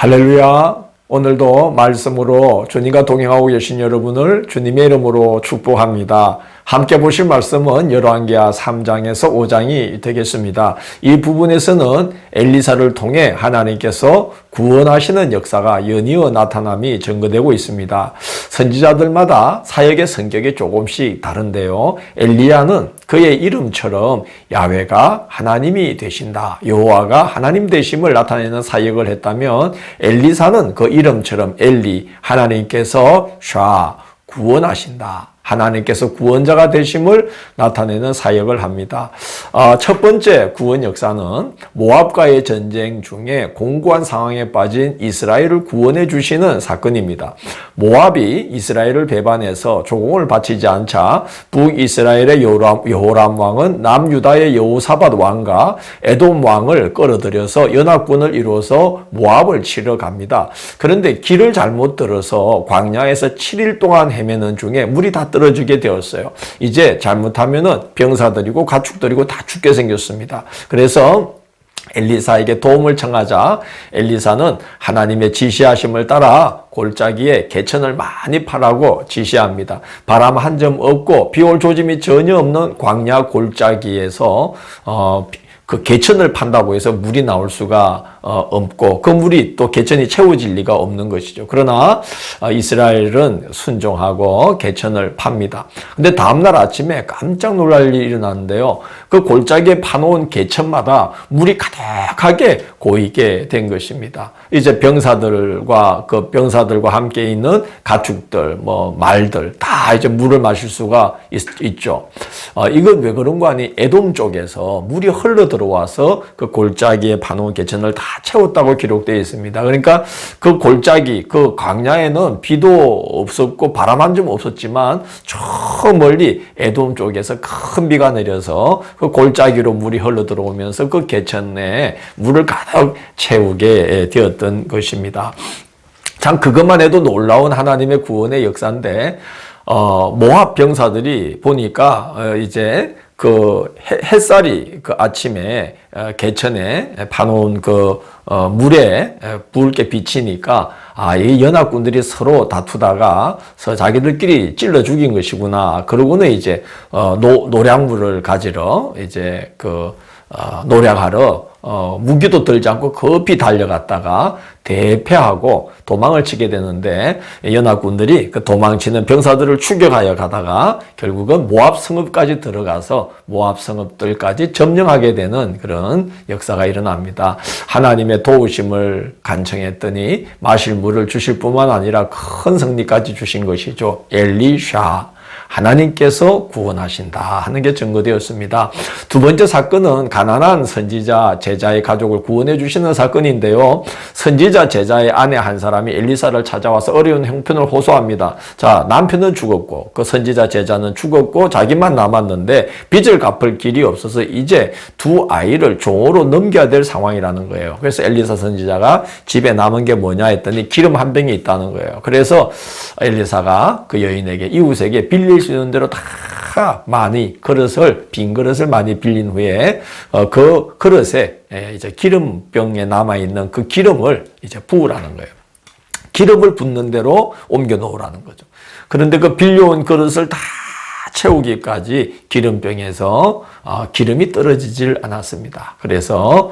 할렐루야. 오늘도 말씀으로 주님과 동행하고 계신 여러분을 주님의 이름으로 축복합니다. 함께 보실 말씀은 열왕기하 3장에서 5장이 되겠습니다. 이 부분에서는 엘리사를 통해 하나님께서 구원하시는 역사가 연이어 나타남이 증거되고 있습니다. 선지자들마다 사역의 성격이 조금씩 다른데요. 엘리야는 그의 이름처럼 야훼가 하나님이 되신다, 여호와가 하나님 되심을 나타내는 사역을 했다면, 엘리사는 그 이름처럼 엘리, 하나님께서 샤, 구원하신다, 하나님께서 구원자가 되심을 나타내는 사역을 합니다. 첫 번째 구원 역사는 모압과의 전쟁 중에 공고한 상황에 빠진 이스라엘을 구원해 주시는 사건입니다. 모압이 이스라엘을 배반해서 조공을 바치지 않자 북이스라엘의 여호람 왕은 남유다의 여호사밧 왕과 에돔 왕을 끌어들여서 연합군을 이루어서 모압을 치러 갑니다. 그런데 길을 잘못 들어서 광야에서 7일 동안 헤매는 중에 물이 다 떨어지게 되었어요. 이제 잘못하면은 병사들이고 가축들이고 다 죽게 생겼습니다. 그래서 엘리사에게 도움을 청하자 엘리사는 하나님의 지시하심을 따라 골짜기에 개천을 많이 파라고 지시합니다. 바람 한 점 없고 비올 조짐이 전혀 없는 광야 골짜기에서 그 개천을 판다고 해서 물이 나올 수가 없고, 그 물이 또 개천이 채워질 리가 없는 것이죠. 그러나 이스라엘은 순종하고 개천을 팝니다. 근데 다음날 아침에 깜짝 놀랄 일이 일어났는데요. 그 골짜기에 파놓은 개천마다 물이 가득하게 고이게 된 것입니다. 이제 병사들과 함께 있는 가축들, 말들 다 이제 물을 마실 수가 있죠. 이건 왜 그런 거 아니? 에돔 쪽에서 물이 흘러 들어와서 그 골짜기에 파놓은 개천을 다 채웠다고 기록되어 있습니다. 그러니까 그 골짜기, 그 광야에는 비도 없었고 바람 한 점 없었지만 저 멀리 에돔 쪽에서 큰 비가 내려서 그 골짜기로 물이 흘러 들어오면서 그 개천에 물을 가득 채우게 되었던 것입니다. 참 그것만 해도 놀라운 하나님의 구원의 역사인데, 모압 병사들이 보니까 이제 그 햇살이 그 아침에 개천에 파놓은 그 물에 붉게 비치니까 이 연합군들이 서로 다투다가 자기들끼리 찔러 죽인 것이구나. 그러고는 이제 노량물을 가지러 이제 노량하러 무기도 들지 않고 급히 달려갔다가 대패하고 도망을 치게 되는데, 연합군들이 그 도망치는 병사들을 추격하여 가다가 결국은 모압 성읍까지 들어가서 모압 성읍들까지 점령하게 되는 그런 역사가 일어납니다. 하나님의 도우심을 간청했더니 마실 물을 주실 뿐만 아니라 큰 승리까지 주신 것이죠. 엘리샤, 하나님께서 구원하신다 하는 게 증거되었습니다. 두 번째 사건은 가난한 선지자 제자의 가족을 구원해 주시는 사건인데요. 선지자 제자의 아내 한 사람이 엘리사를 찾아와서 어려운 형편을 호소합니다. 자, 남편은 죽었고 그 선지자 제자는 죽었고 자기만 남았는데 빚을 갚을 길이 없어서 이제 두 아이를 종으로 넘겨야 될 상황이라는 거예요. 그래서 엘리사 선지자가 집에 남은 게 뭐냐 했더니 기름 한 병이 있다는 거예요. 그래서 엘리사가 그 여인에게, 이웃에게 빌릴 수 있는 대로 다 많이 빈 그릇을 많이 빌린 후에 그 그릇에 이제 기름병에 남아있는 그 기름을 이제 부으라는 거예요. 기름을 붓는 대로 옮겨 놓으라는 거죠. 그런데 그 빌려온 그릇을 다 채우기까지 기름병에서 기름이 떨어지질 않았습니다. 그래서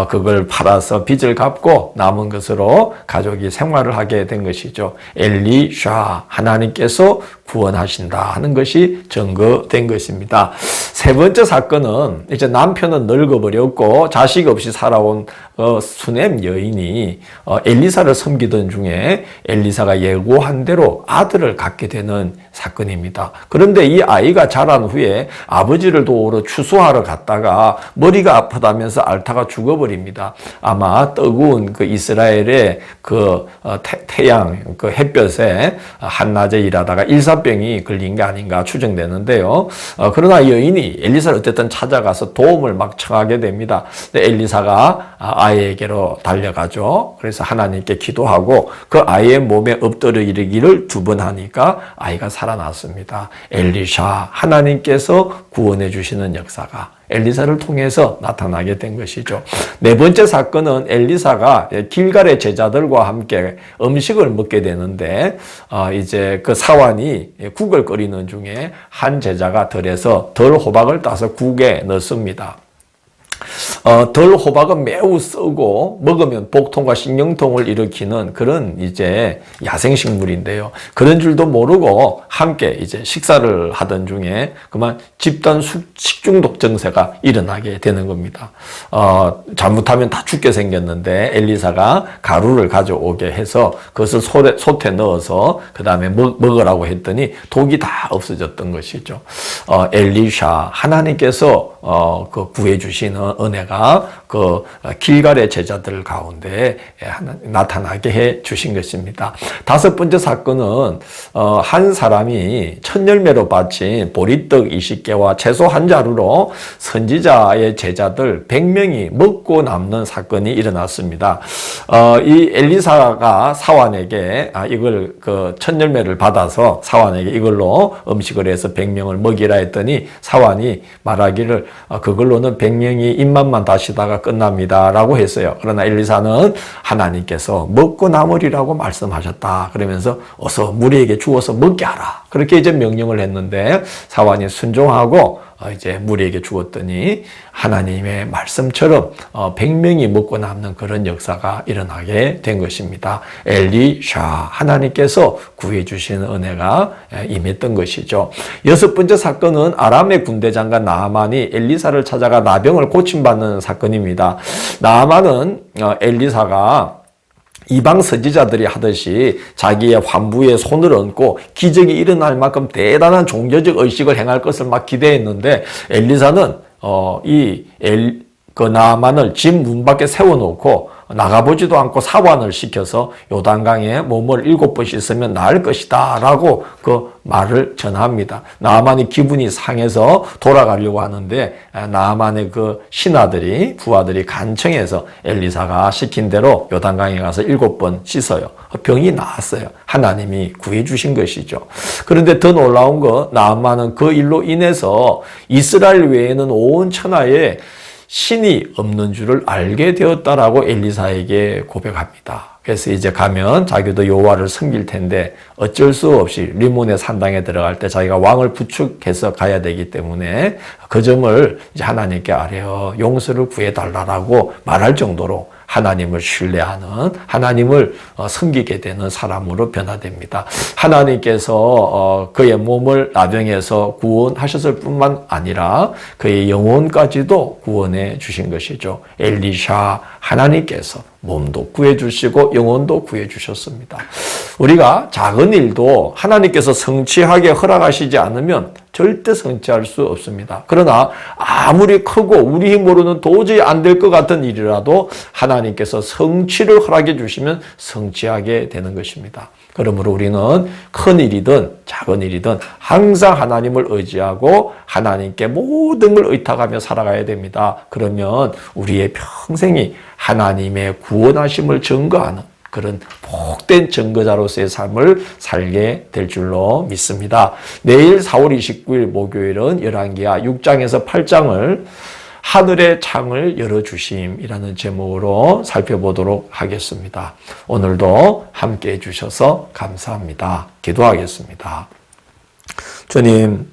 그걸 팔아서 빚을 갚고 남은 것으로 가족이 생활을 하게 된 것이죠. 엘리샤, 하나님께서 구원하신다 하는 것이 증거된 것입니다. 세 번째 사건은 이제 남편은 늙어버렸고 자식 없이 살아온 수넴 여인이 엘리사를 섬기던 중에 엘리사가 예고한 대로 아들을 갖게 되는 사건입니다. 그런데 이 아이가 자란 후에 아버지를 도우러 추수하러 갔다가 머리가 아프다면서 앓다가 죽어버립니다. 아마 뜨거운 그 이스라엘의 그 태양, 그 햇볕에 한낮에 일하다가 일사병이 걸린 게 아닌가 추정되는데요. 그러나 여인이 엘리사를 어쨌든 찾아가서 도움을 막 청하게 됩니다. 근데 엘리사가 아이에게로 달려가죠. 그래서 하나님께 기도하고 그 아이의 몸에 엎드려 이르기를 2번 하니까 아이가 살아났습니다. 엘리샤, 하나님께서 구원해 주시는 역사가 엘리사를 통해서 나타나게 된 것이죠. 네 번째 사건은 엘리사가 길갈의 제자들과 함께 음식을 먹게 되는데 이제 그 사환이 국을 끓이는 중에 한 제자가 덜해서 덜 호박을 따서 국에 넣습니다. 덜 호박은 매우 쓰고 먹으면 복통과 신경통을 일으키는 그런 이제 야생식물인데요. 그런 줄도 모르고 함께 이제 식사를 하던 중에 그만 집단 식중독 증세가 일어나게 되는 겁니다. 잘못하면 다 죽게 생겼는데 엘리사가 가루를 가져오게 해서 그것을 솥에 넣어서 그 다음에 먹으라고 했더니 독이 다 없어졌던 것이죠. 엘리샤 하나님께서 그 구해 주시는 은혜가 그 길갈의 제자들 가운데 나타나게 해 주신 것입니다. 다섯 번째 사건은 한 사람이 첫 열매로 바친 보리떡 20개와 채소 한 자루로 선지자의 제자들 100명이 먹고 남는 사건이 일어났습니다. 이 엘리사가 사환에게 이걸 그 첫 열매를 받아서 사환에게 이걸로 음식을 해서 100명을 먹이라 했더니 사환이 말하기를 그걸로는 100명이 입맛만 다시다가 끝납니다 라고 했어요. 그러나 엘리사는 하나님께서 먹고 남으리라고 말씀하셨다 그러면서 어서 무리에게 주어서 먹게 하라 그렇게 이제 명령을 했는데 사환이 순종하고 이제 무리에게 주었더니 하나님의 말씀처럼 100명이 먹고 남는 그런 역사가 일어나게 된 것입니다. 엘리샤 하나님께서 구해 주시는 은혜가 임했던 것이죠. 여섯 번째 사건은 아람의 군대 장관 나아만이 엘리사를 찾아가 나병을 고침받는 사건입니다. 나아만은 엘리사가 이방 선지자들이 하듯이 자기의 환부에 손을 얹고 기적이 일어날 만큼 대단한 종교적 의식을 행할 것을 막 기대했는데 엘리사는 그 나아만을 집 문 밖에 세워놓고 나가보지도 않고 사환을 시켜서 요단강에 몸을 7번 씻으면 나을 것이다 라고 그 말을 전합니다. 나아만이 기분이 상해서 돌아가려고 하는데 나아만의 그 신하들이 부하들이 간청해서 엘리사가 시킨 대로 요단강에 가서 7번 씻어요. 병이 나았어요. 하나님이 구해 주신 것이죠. 그런데 더 놀라운 거 나아만은 그 일로 인해서 이스라엘 외에는 온 천하에 신이 없는 줄을 알게 되었다라고 엘리사에게 고백합니다. 그래서 이제 가면 자기도 여호와를 섬길 텐데 어쩔 수 없이 리몬의 산당에 들어갈 때 자기가 왕을 부축해서 가야 되기 때문에 그 점을 이제 하나님께 아뢰어 용서를 구해달라고 말할 정도로 하나님을 신뢰하는 하나님을 섬기게 되는 사람으로 변화됩니다. 하나님께서 그의 몸을 나병에서 구원하셨을 뿐만 아니라 그의 영혼까지도 구원해 주신 것이죠. 엘리샤 하나님께서 몸도 구해주시고 영혼도 구해주셨습니다. 우리가 작은 일도 하나님께서 성취하게 허락하시지 않으면 절대 성취할 수 없습니다. 그러나 아무리 크고 우리 힘으로는 도저히 안 될 것 같은 일이라도 하나님께서 성취를 허락해 주시면 성취하게 되는 것입니다. 그러므로 우리는 큰 일이든 작은 일이든 항상 하나님을 의지하고 하나님께 모든 걸 의탁하며 살아가야 됩니다. 그러면 우리의 평생이 하나님의 구원하심을 증거하는 그런 복된 증거자로서의 삶을 살게 될 줄로 믿습니다. 내일 4월 29일 목요일은 열왕기하 6장에서 8장을 하늘의 창을 열어주심이라는 제목으로 살펴보도록 하겠습니다. 오늘도 함께해 주셔서 감사합니다. 기도하겠습니다. 주님,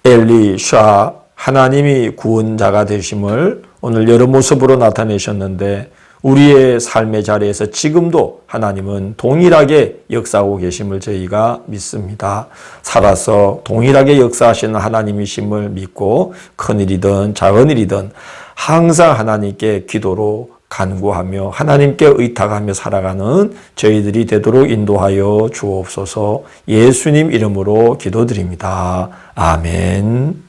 엘리샤 하나님이 구원자가 되심을 오늘 여러 모습으로 나타내셨는데 우리의 삶의 자리에서 지금도 하나님은 동일하게 역사하고 계심을 저희가 믿습니다. 살아서 동일하게 역사하시는 하나님이심을 믿고 큰일이든 작은 일이든 항상 하나님께 기도로 간구하며 하나님께 의탁하며 살아가는 저희들이 되도록 인도하여 주옵소서. 예수님 이름으로 기도드립니다. 아멘.